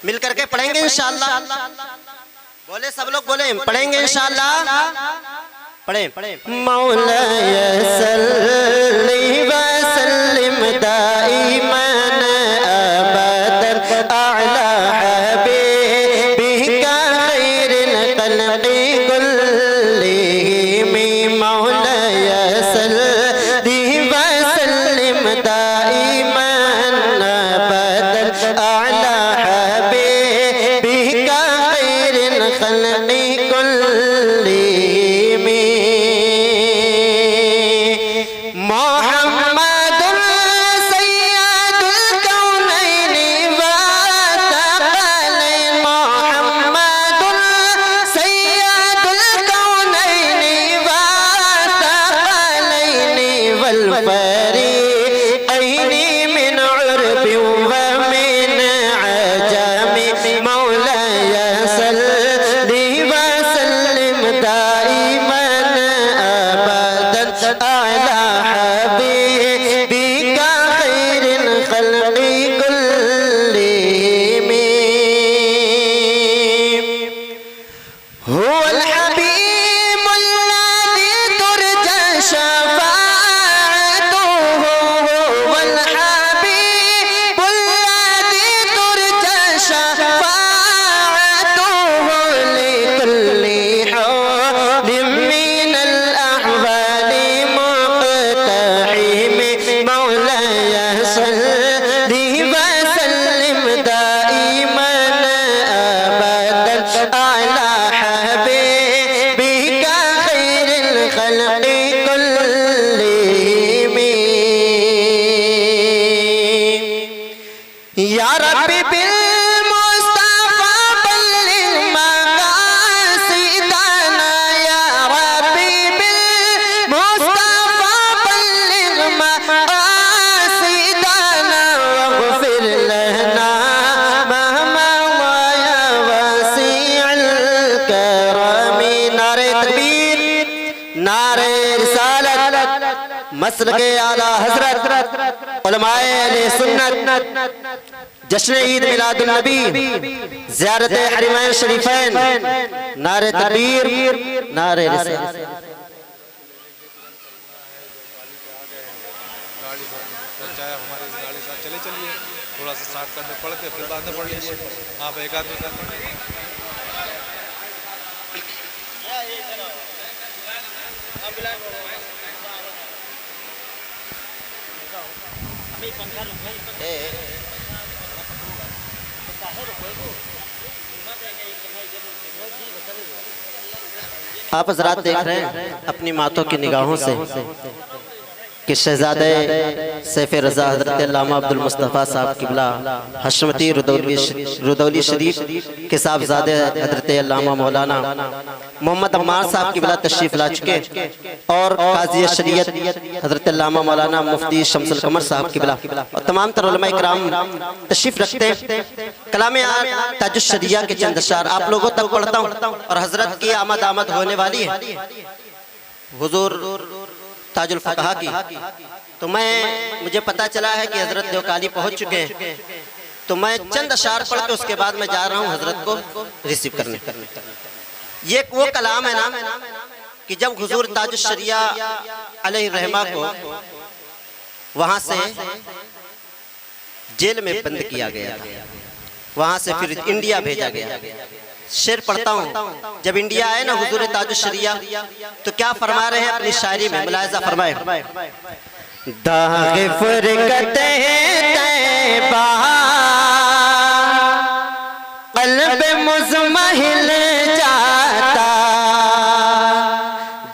मिल करके पढ़ेंगे इंशाअल्लाह। बोले सब लोग, बोले पढ़ेंगे इंशाअल्लाह। पढ़े मौला सल्ली व सल्लिम दाइमन अबदन अला हबीबिका खैरिल खल्क़ि कुल्लिहिम। मौला सल्ली व सल्लिम दाइमन अबदन अला हबीबिका खैरिल खल्क़ि कुल्लिहिम। मोहम्मदुल सय्यदुल कौनैनि व सकलैन। मोहम्मदुल सय्यदुल कौनैनि व सकलैन वल फरीक़ैनि मिन उर्बि व मिन अजमि। मौला सल्ली व सल्लिम दाइमन अबदन अला हबीबिका खैरिल खल्क़ि कुल्लिहिम। हुवल हबीबुल्लज़ी तुरजा शफ़ाअतुहु। हुवल हबीबुल्लज़ी तुरजा शफ़ाअतुहु लिकुल्लि हौलिम मिनल अहवालि मुक़तहिम। मौला सल्ली व सल्लिम दाइमन अबदन अला हबीबिका खैरिल खल्क़ि कुल्लिहिम। या रब्बी बिल मुस्तफा बल्लिग मक़ासिदना। या रब्बी बिल मुस्तफा बल्लिग मक़ासिदना वग़फ़िर लना मा मज़ा या वसीअल करम। नारे तकबीर, नारे रिसालत, मसलके आला हज़रत उलमाए अहले सुन्नत, जश्न ईद मिलादुन नबी, ज़ियारत हरमैन शरीफैन। नारे तकबीर, नारे रिसालत। चाहे हमारे इस गाड़ी साथ चले चलिए, थोड़ा सा स्टार्ट करने पड़ के फिर बाद में पढ़ लीजिए। हाँ भाई, एक आदमी का आप हज़रात देख रहे हैं अपनी मातों की निगाहों से कि शहजादे सैफ रज़ा हज़रत अल्लामा अब्दुल मुस्तफ़ा साहब किबला हशमती रुदौली शरीफ के साहबजादे हज़रत अल्लामा मौलाना मोहम्मद अम्मार साहब किबला तशरीफ़ ला चुके और काज़ी शरीयत हज़रत अल्लामा मौलाना मुफ्ती शम्सुल कमर साहब किबला और तमाम तर उलमा इकराम तशरीफ़ रखते हैं। कलामे ताजुश शरिया के चंद अशार आप लोगों तक पढ़ता हूँ और हज़रत की आमद होने वाली है हुज़ूर ताजुल फ़क़हा की। तो मुझे पता चला है कि हज़रत देवकाली पहुँच चुके हैं, तो मैं चंद अशार पढ़ के उसके बाद मैं जा रहा हूँ हज़रत को रिसीव करने। ये वो कलाम है ना कि जब हुज़ूर ताजुश शरिया अलैहि रहमा को वहाँ से जेल में बंद किया गया था, वहाँ से फिर इंडिया भेजा गया। शेर पढ़ता हूँ, जब इंडिया आए ना हुजूर ताजुश शरिया तो क्या फरमा रहे हैं अपनी शायरी में, मुलाहिज़ा फरमाए। दाग़ फ़ुरक़त तैबा क़ल्ब मुज़महिल जाता।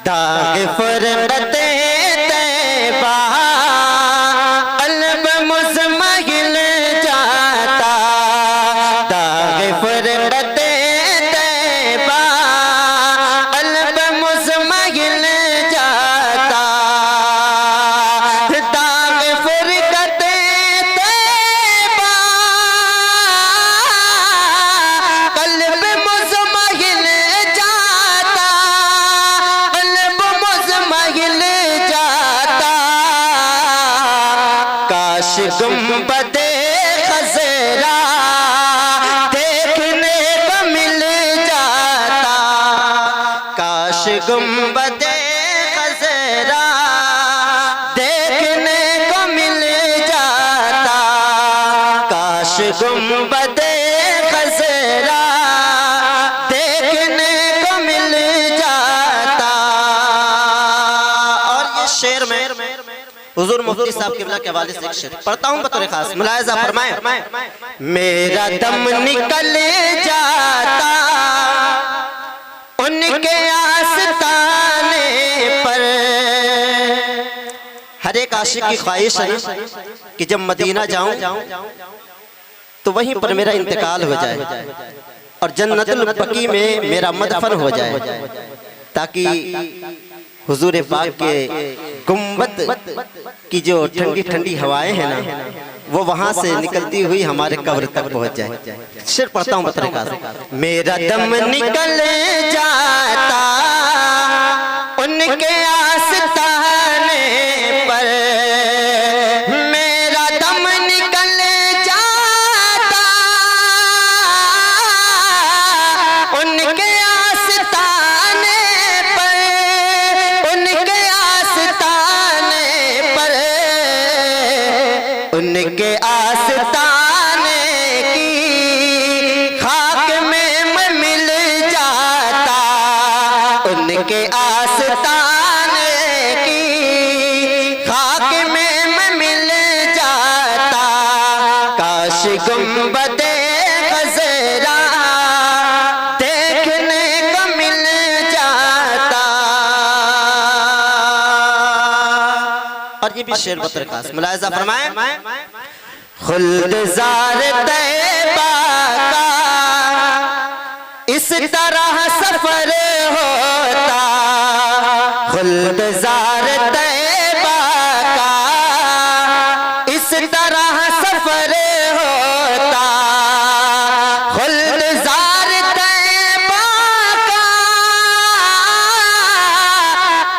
दाग़ फ़ुरक़त तैबा क़ल्ब मुज़महिल जाता। दाग़ फ़ुरक़त गुंबदे खज़रा गुंबदे खज़रा देखने को मिल जाता, काश गुंबदे खज़रा देखने को मिल जाता। और ये शेर में हुजूर मुफ्ती साहब क़िबला के हवाले से एक शेर पढ़ता हूँ बतौर खास, मुलाहिज़ा फरमाएं। मेरा दम निकल जाता उनके आस्ताने पर। हर एक आशिक की ख्वाहिश है कि जब मदीना जाऊं तो वहीं पर मेरा इंतकाल हो जाए और जन्नतुल बकी में मेरा मदफन हो जाए, ताकि हुजूर पाक के गुंबद की जो ठंडी ठंडी हवाएं हैं ना, वो वहां से निकलती हुई हमारे कब्र तक पहुंच जाए। शेर पढ़ता हूँ बतौर खास। मेरा दम निकल जाता उनके आस्ताने पर, मेरा दम निकल जाता उनके आस्ताने पर, उनके आस्ताने पर, उनके आस्ताने की खाक में मैं मिल जाता, उनके आस्ताने की खाक में मैं मिल जाता, काश गुंबदे खज़रा देखने को मिल जाता। और ये भी शेर बतर खास, मुलाहिज़ा फरमाएं। खुल्दजार तैबा का इस तरह सफर होता, खुल्दजार तैबा का इस तरह सफर होता, खुल्दजार तैबा का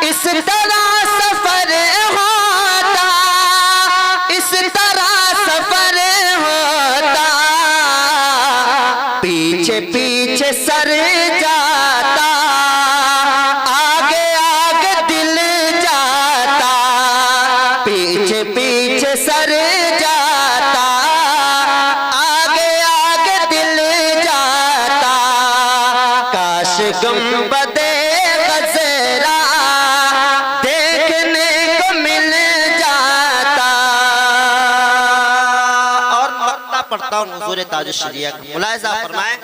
इस तरह सफर होता, इस तरह सफर होता, पीछे पीछे सर जाता, आगे आगे दिल जाता, पीछे पीछे सर जाता, आगे आगे दिल जाता, काश गुंबदे खज़रा देखने को मिल जाता। और मक्ता पढ़ता हूँ हुजूर ताज शरिया का, मुलाहिज़ा फरमाएं।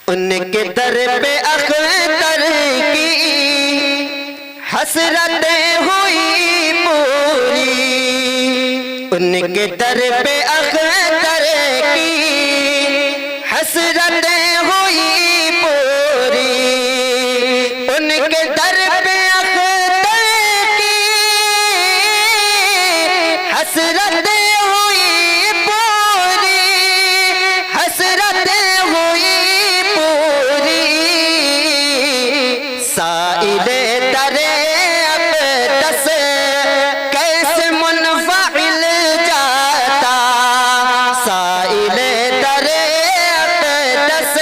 उनके दर पे अख्तर की हसरतें हुई पूरी, उनके दर पे अख्तर की हसरतें हुई पूरी, उनके दर पे अख्तर की हसरतें हुई पूरी, हसरतें हुई पूरी, साइले दरे अक़दस कैसे मुनफ़िल जाता, साइले दरे अक़दस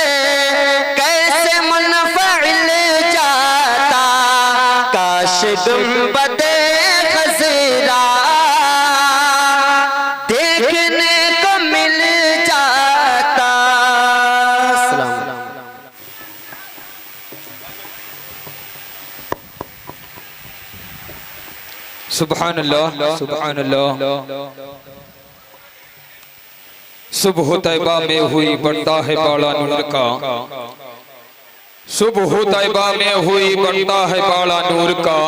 कैसे मुनफ़िल जाता, काश गुंबदे खज़रा देखने को मिल जाता। सुभानअल्लाह सुभानअल्लाह। सुबह तैबा में हुई बढ़ता है बाड़ा नूर का, सुबह तैबा में हुई बढ़ता है बाड़ा नूर का,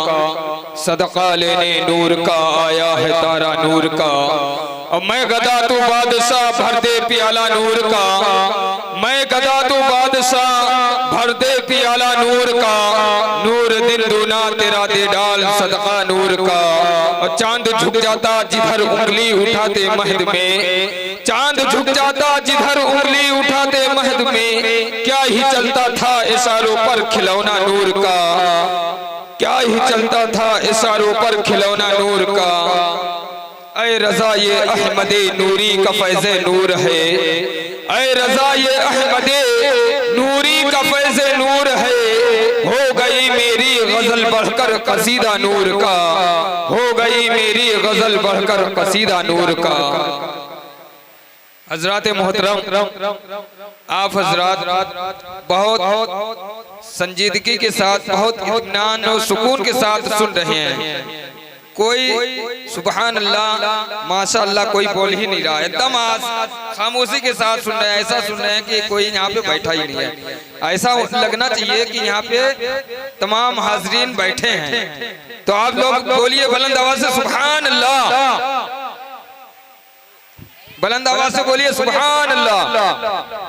सदका लेने नूर का आया है तारा नूर का। और मैं गदा तू बादशाह भर दे प्याला नूर का, मैं गदा तू बादशाह भर दे प्याला नूर का, नूर दिन दूना तेरा दे डाल सदका नूर का। और चांद झुक जाता जिधर उंगली उठाते महद में, चांद झुक जाता जिधर उंगली उठाते महद में, क्या ही चलता था इशारों पर खिलौना नूर का, क्या ही चलता था इशारों पर खिलौना नूर का। ऐ रजा ये अहमदे नूरी का फैज़े नूर है, ऐ रजा ये अहमदे नूरी का फैज़े नूर है, हो गई मेरी गजल बढ़कर कसीदा नूर का, हो गई मेरी गजल बढ़कर कसीदा नूर का। हजरात मोहतरम, आप हजरात बहुत संजीदगी के साथ, बहुत इत्मीनान और सुकून के साथ सुन रहे हैं। कोई सुबहान अल्लाह माशाअल्लाह कोई बोल ही नहीं रहा है, एकदम खामोशी के साथ सुन रहे हैं। ऐसा सुन रहे हैं कि कोई यहाँ पे बैठा ही नहीं है। ऐसा लगना चाहिए कि यहाँ पे तमाम हाजरीन बैठे हैं। तो आप लोग बोलिए बुलंद आवाज से सुबहान अल्लाह, बुलंद आवाज से बोलिए सुबहान अल्लाह।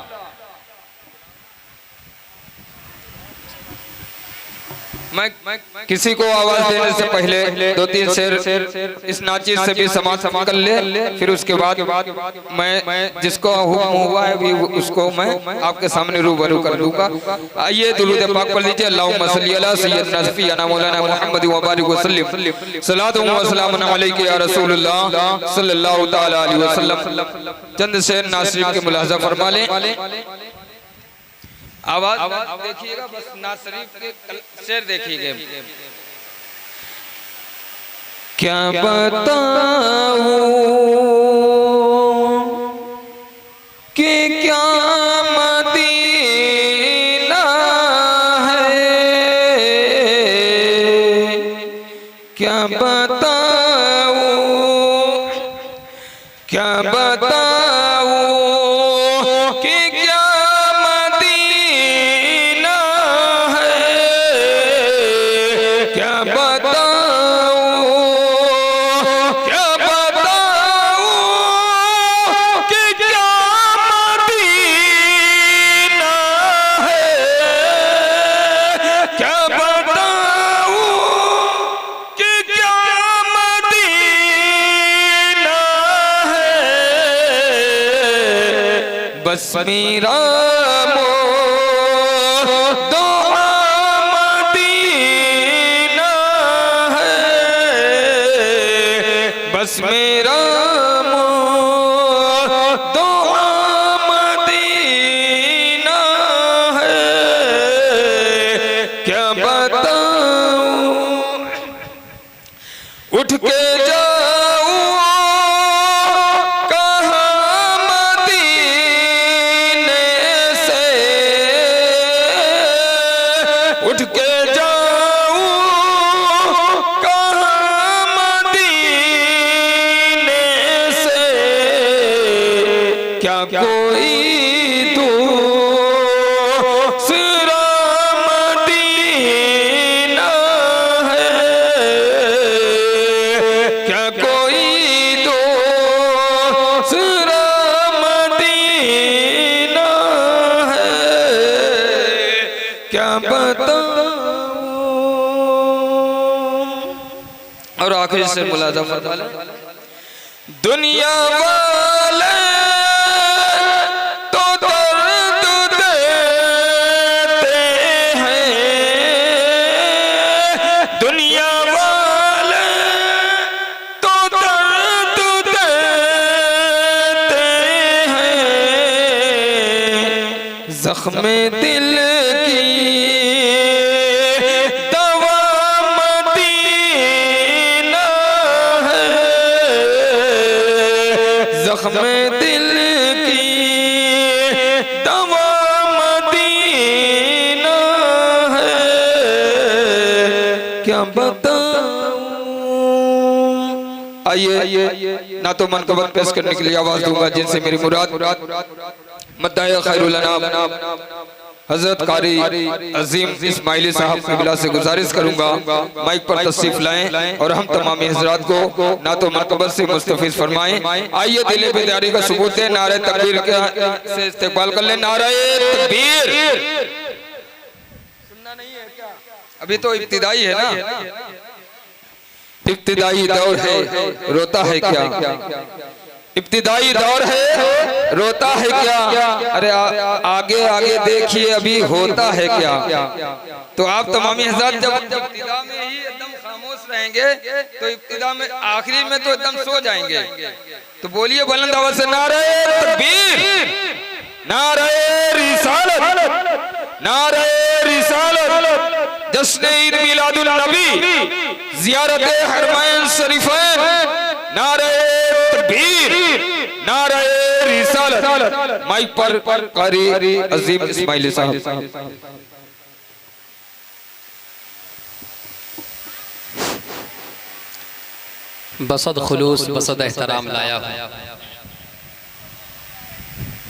मैं किसी को आवाज देने से पहले 2-3 शेर इस नाचीज से भी समाज कर ले, फिर उसके बाद मैं जिसको हुक्म हुआ है भी उसको मैं आपके सामने रूबरू कर लूंगा। आइए दुरूद पाक पढ़ लीजिए। अल्लाहुम्मा सल्ली अला सय्यदना नबीना मौलाना मुहम्मद व बारिक वसल्लम सलातु व सलामुन अलैका या रसूलुल्लाह सल्लल्लाहु तआला अलैहि वसल्लम। चंद शेर नाज़रीन के मुलाहजा फरमा लें। आवाज देखिएगा, बस नाज शरीफ के शेर देखिएगा। क्या बताऊं कि क्या मदीना है, क्या बताऊं, क्या बताऊं कि क्या बस मेरा दुआ मदीना है, बस मेरा दुआ मदीना है। क्या बताऊं उठ के कोई दूसरा मदीना है, क्या कोई दूसरा मदीना है, क्या बताऊं। और आखिर से मुलाज़ा फरमा लें। दुनिया वाले जख्म दिल की दवा मदीना है, जख्म दिल की दवा मदीना है, क्या बताऊं। आइए ना तो मनकबत पेश करने के लिए आवाज दूंगा जिनसे मेरी मुराद मद्दाए खैरुल अनाम हजरत कारी अजीम इस्माइली साहब क़िबला से गुजारिश करूंगा माइक पर तशरीफ लाएं और हम तमामी हजरात को ना तो मनकबत से मुस्तफीज फरमाएं। आइए दिल बेदारी का सबूत है, नारे तकबीर से इस्तेक़बाल कर ले। नारे तकबीर। सुनना नहीं है क्या? अभी तो इब्तिदाई है ना, इब्तिदाई दौर है, रोता है क्या? इब्तिदाई दौर है, रोता है क्या? अरे आगे आगे देखिए अभी होता है क्या? तो आप तमामी हज़रात जब इब्तिदा में ही एकदम खामोश रहेंगे तो इब्तिदा में आखिरी में तो एकदम सो जाएंगे। तो बोलिए बुलंद आवाज से नारे तकबीर, नारे रिसालत, नारे रिसालत। जश्न ईद मिलादुल नबी, ज़ियारत हरमैन शरीफैन, नारे तकबीर, नारे रिसालत। माइक पर कारी अजीम इस्माइली साहब। बसद खुलूस बसद एहतराम लाया हूँ,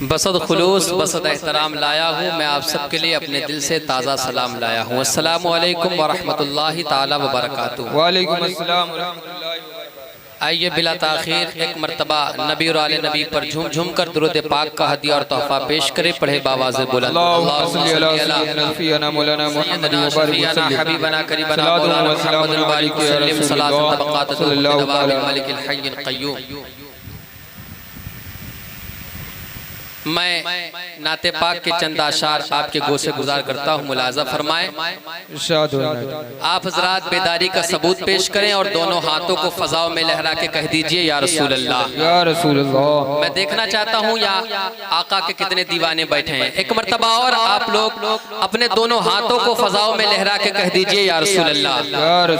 बसद खुलूस बसद एहतराम लाया हूँ। मैं आप सबके लिए अपने दिल से ताज़ा सलाम लाया हूँ। अस्सलामु अलैकुम व रहमतुल्लाहि ताला व बरकातुहू। वालेकुम अस्सलाम व रहमतुल्लाहि व बरकातुहू। आइए बिला ताखीर एक मरतबा नबी और आले नबी पर झूम झूम कर दुरूद पाक का हदिया और तोहफा पेश करे। पढ़े बावाज़े बुलंद अल्लाहुम्मा सल्ली अला सय्यिदना मौलाना मुहम्मद व बारिक वसल्लम हबीबना करीबना मौलाना मुहम्मद व बारिक वसल्लम सलातन तबक़ात तदवाम मलिकिल हय्यिल क़य्यूम। मैं नाते पाक के चंद आशार आपके गोशे गुजार करता हूँ, मुलाजा फरमाएं। आप हजरात बेदारी का सबूत पेश करें और दोनों हाथों को फजाओं में लहरा के कह दीजिए या रसूल अल्लाह, या रसूल अल्लाह। मैं देखना चाहता हूँ या आका के कितने दीवाने बैठे हैं। एक मर्तबा और आप लोग अपने दोनों हाथों को फजाओं में लहरा के कह दीजिए या रसूल अल्लाह।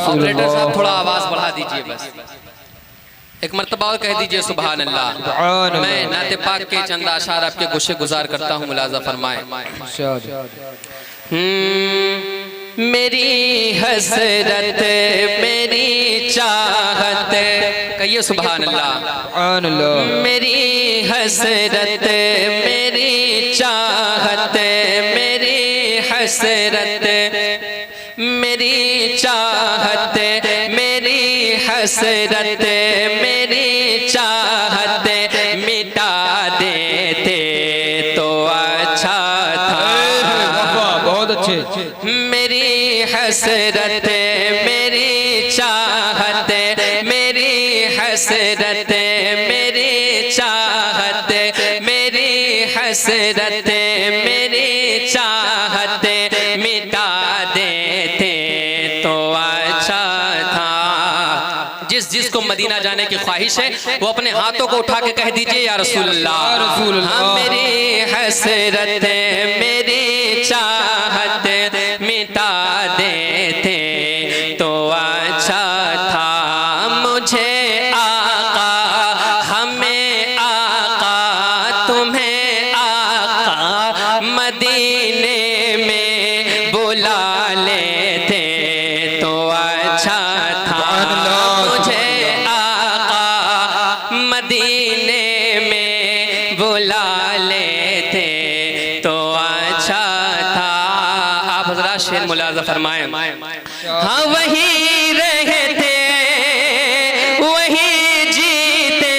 ऑपरेटर साहब थोड़ा आवाज बढ़ा दीजिए बस। एक मर्तबा और कह दीजिए सुभान अल्लाह। मैं नाते पाक के चंद आशार आपके गुस्से गुजार करता हूँ, मुलाजा फरमाएं। मेरी हसरत मेरी चाहत, कहिए सुभान अल्लाह। मेरी हसरत मेरी चाहत, मेरी हसरत मेरी चाहत, मेरी हसरत मेरी चाहत मिटा देते तो अच्छा था। बहुत अच्छे। मेरी हसरत मेरी चाहत, मेरी हसरत मेरी चाहत, मेरी हसरत मेरी चाहत मिटा देते तो अच्छा था। जिस जिसको मदीना जाने की ख्वाहिश है वो अपने हाथों को उठा के कह दीजिए या रसूल अल्लाह। हाँ, मेरी हसरत मेरी चाहत मिटा देते तो अच्छा था। मुझे आका हमें आका तुम्हें आका मदीने में बुला लेते तो अच्छा था। मुझे आका मदीने में बुला लेते तो अच्छा था। आप हज़रात शेर मुलाज़ा फरमाएं। हाँ, वही रहते वही जीते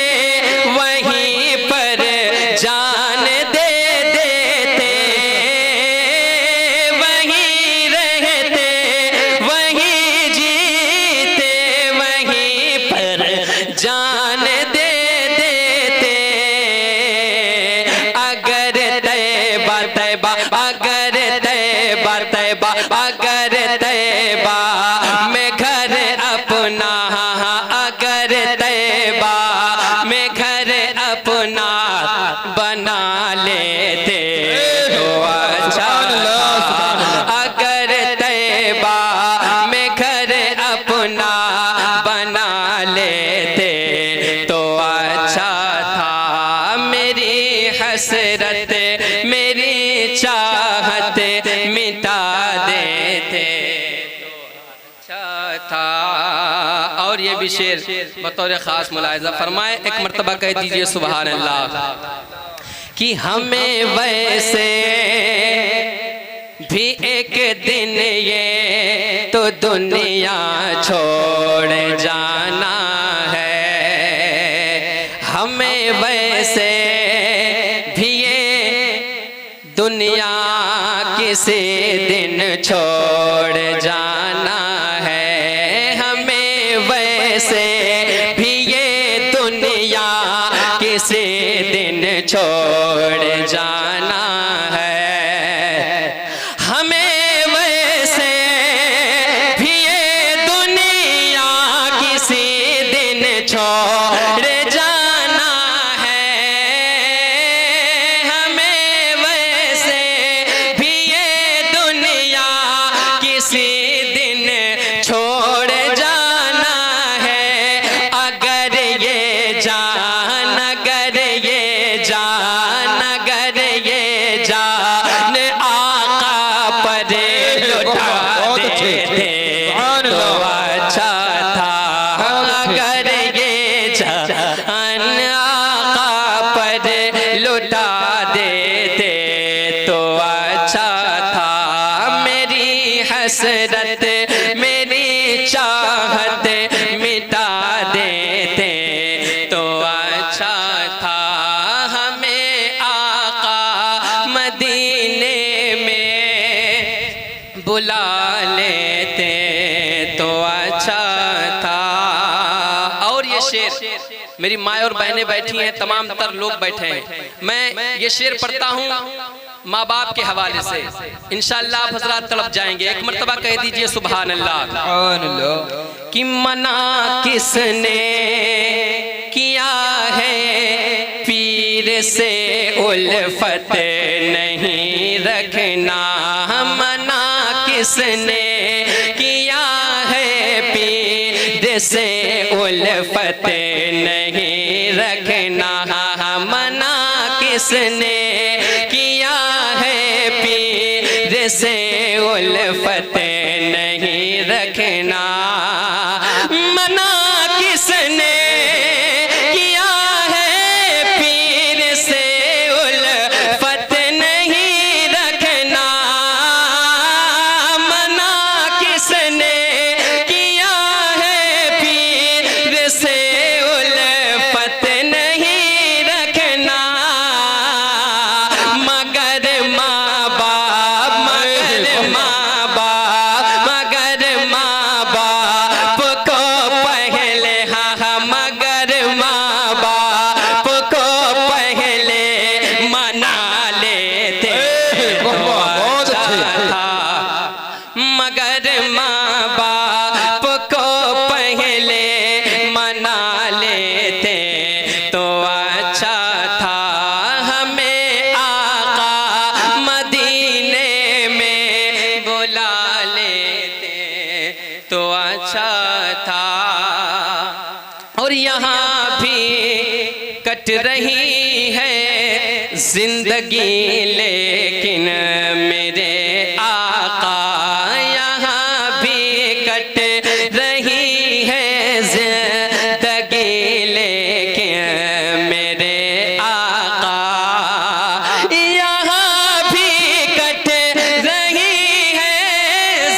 वहीं पर जान दे देते, वही रहते वही जीते वहीं पर जान दे देते। अगर तैबा तैबा अगर तैबा तैबा अगर तैबा में घर अपना, अगर तैबा में घर अपना बना लेते तो अच्छा था। अगर तैबा में घर अपना बना लेते तो अच्छा था। मेरी हसरत मेरी चाहत मिटा देते तो अच्छा था। और ये भी शेर बतौर खास मुलाहिजा फरमाए। एक मर्तबा कह दीजिए सुभान अल्लाह कि हमें वैसे भी एक दिन ये तो दुनिया छोड़ जाना है। हमें वैसे भी ये दुनिया किसी दिन छोड़ जाना है। हमें वैसे भी ये दुनिया किसी दिन छोड़ जाना है। हमें वैसे भी ये दुनिया किसी दिन छोड़ जाना है। हमें वैसे भी ये दुनिया किसी हसरत मेरी चाहत मिटा देते तो अच्छा था। हमें आका मदीने में बुला लेते तो अच्छा था। और ये शेर, मेरी माँ और बहनें बैठी हैं, तमाम तर लोग बैठे हैं, मैं ये शेर पढ़ता हूँ माँ बाप के हवाले से, इंशाअल्लाह आप हजरात तड़प जाएंगे। एक मर्तबा कह दीजिए सुभान अल्लाह। कि मना किसने किया है पीर से उल्फत नहीं रखना। मना किसने किया है पीर से उल्फत नहीं रखना। मना किसने किया है पीर से उल्फत नहीं रखना। मना किसने किया है पीर से उल्फत नहीं रखना। मना किसने किया है पीर से उल्फत नहीं रखना। मगर माँ बाप को पहले, हाँ मगर माँ बाप को पहले मना लेते तो अच्छा था। मगर माँ बाप को पहले मना लेते तो अच्छा था। हमें आका मदीने में बुला लेते तो अच्छा था। और यहाँ भी कट रही है जिंदगी लेकिन मेरे आका, यहाँ भी कट रही है जिंदगी लेकिन मेरे आका। यहाँ भी कट रही है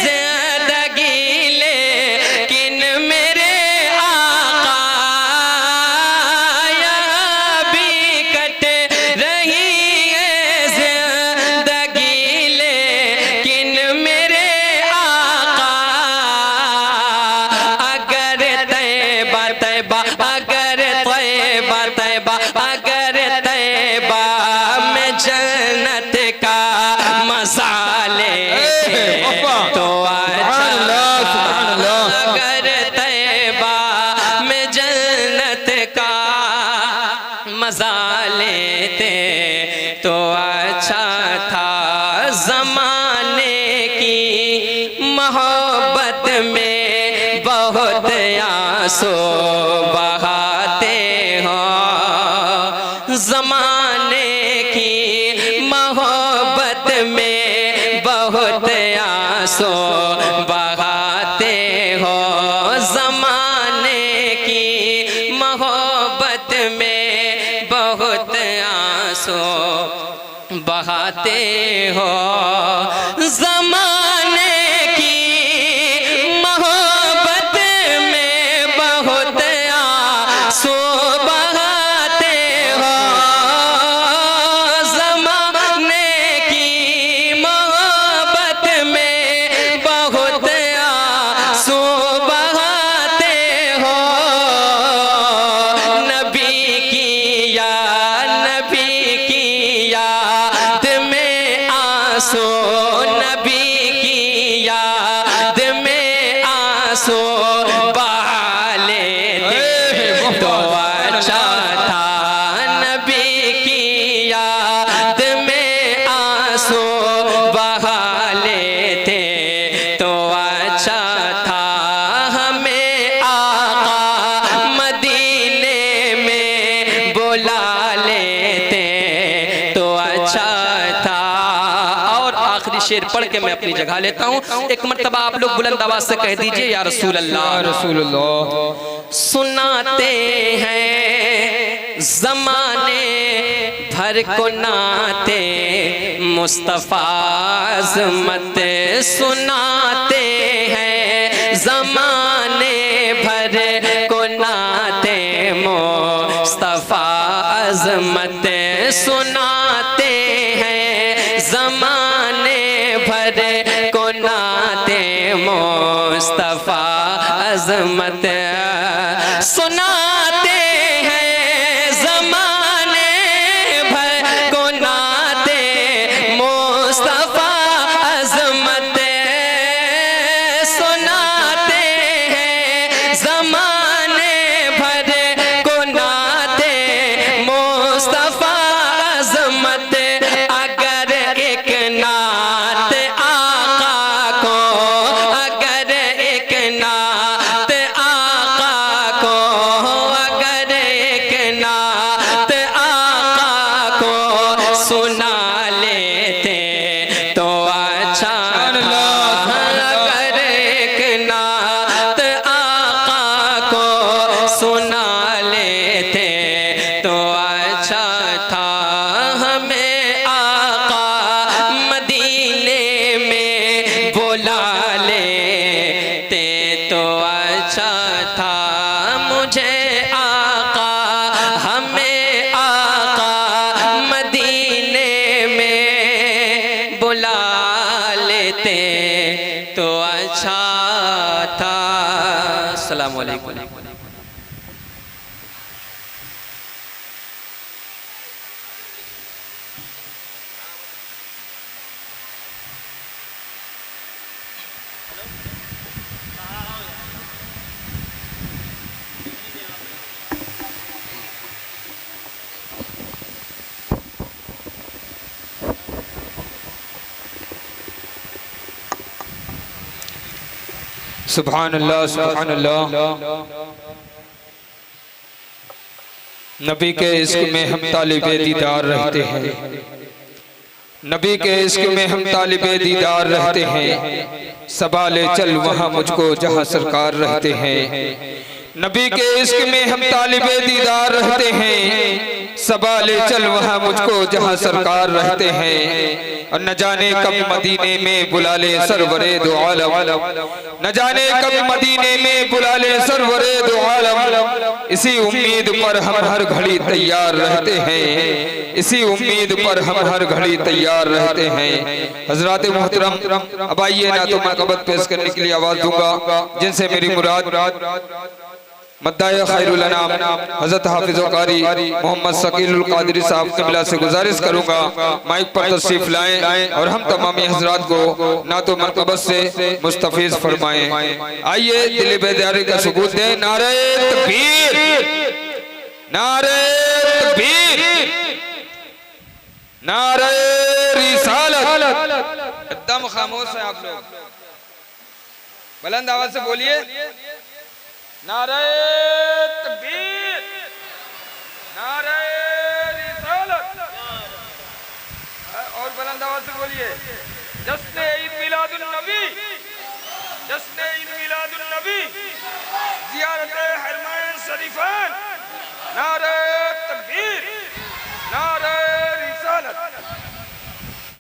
जिंदगी लेकिन मेरे आका। यहाँ भी कट रही है जिंदगी लेकिन मेरे आका। अगर तैबा तैबा अगर तैबा तैबा अगर तैबा में जन्नत का मजा ले तो अगर तैबा में जन्नत का मजा लेते तो अच्छा था। जमाने की मोहब्बत में बहुत आंसू बहाते हो। जमाने की मोहब्बत में बहुत आंसू बहाते हो। जमाने की मोहब्बत में बहुत आंसू बहाते हो। जमाने की मोहब्बत में बहुत आंसू बहाते हो। जमाने की मोहब्बत में बहुत आंसू बहाते हो। नबी की याद में आंसू, नबी की याद में आंसू बहा लेते तो अच्छा था। नबी की याद में आंसू बहा लेते तो अच्छा था। हमें आका मदीने में बुला लेते तो अच्छा था। और आखिरी शेर पढ़ के मैं अपनी जगह लेता हूँ। एक मर्तबा आप लोग बुलंद आवाज से कह दीजिए या रसूल अल्लाह। रसूल अल्लाह। सुनाते हैं जमाने भर को नाते मुस्तफा अज़मत सुनाते अजमत सुनाते हैं, ज़माने भर को नाते मुस्तफ़ा अजमत सुनाते हैं, ज़माने भर को नाते मुस्तफ़ा अजमत सुनाते हैं, ज़माने भर को नाते मुस्तफ़ा अजमत। अगर एक नात आका को, अगर एक नात आका को, अगर एक नात आका को सुना लेते तो अच्छा था। अगर एक नात आका को सुना लेते तो अच्छा था। हमें आका मदीने में बुला लेते तो अच्छा था। मुझे आका, हमें आका मदीने में बुला लेते तो अच्छा था। अस्सलाम वालेकुम। सुभान अल्लाह, सुभान अल्लाह। नबी के इश्क में हम तालिबे दीदार रहते हैं, नबी के इश्क में हम तालिबे दीदार रहते हैं। सवाले चल वहाँ मुझको जहाँ सरकार रहते हैं। नबी के इश्क में हम तालिबे दीदार रहते हैं। सवाले चल वहाँ मुझको जहाँ सरकार रहते हैं। और न जाने कब मदीने में बुला ले सरवरे दो आलम, न जाने कब मदीने में बुला ले सरवरे दो आलम। इसी उम्मीद पर हम हर घड़ी तैयार रहते हैं, इसी उम्मीद पर हम हर घड़ी तैयार रहते हैं। हजरात मोहतरम, अब आइए ना तो मरकबत पेश करने के लिए आवाज दूंगा, जिनसे मेरी मुराद मद्दाए खैरुल अनाम हज़रत हाफिज़ कारी मोहम्मद शकीलुल कादरी साहब क़िबला से गुजारिश करूंगा माइक पर तशरीफ लाएं और हम तमामी हजरात को ना तो मरकबत से मुस्तफीज फरमाएं। आइए दिल बेदारी का सबूत दें। नारे तकबीर, नारे तकबीर, नारे रिसालत। एकदम खामोश है आप लोग, बुलंद आवाज से बोलिए। नारे तकबीर, नारे रिसालत। और बुलंद आवाज से बोलिए। जश्न ईद मिलादुन नबी, जश्न ईद मिलादुन नबी, ज़ियारत हरमैन शरीफैन। नारे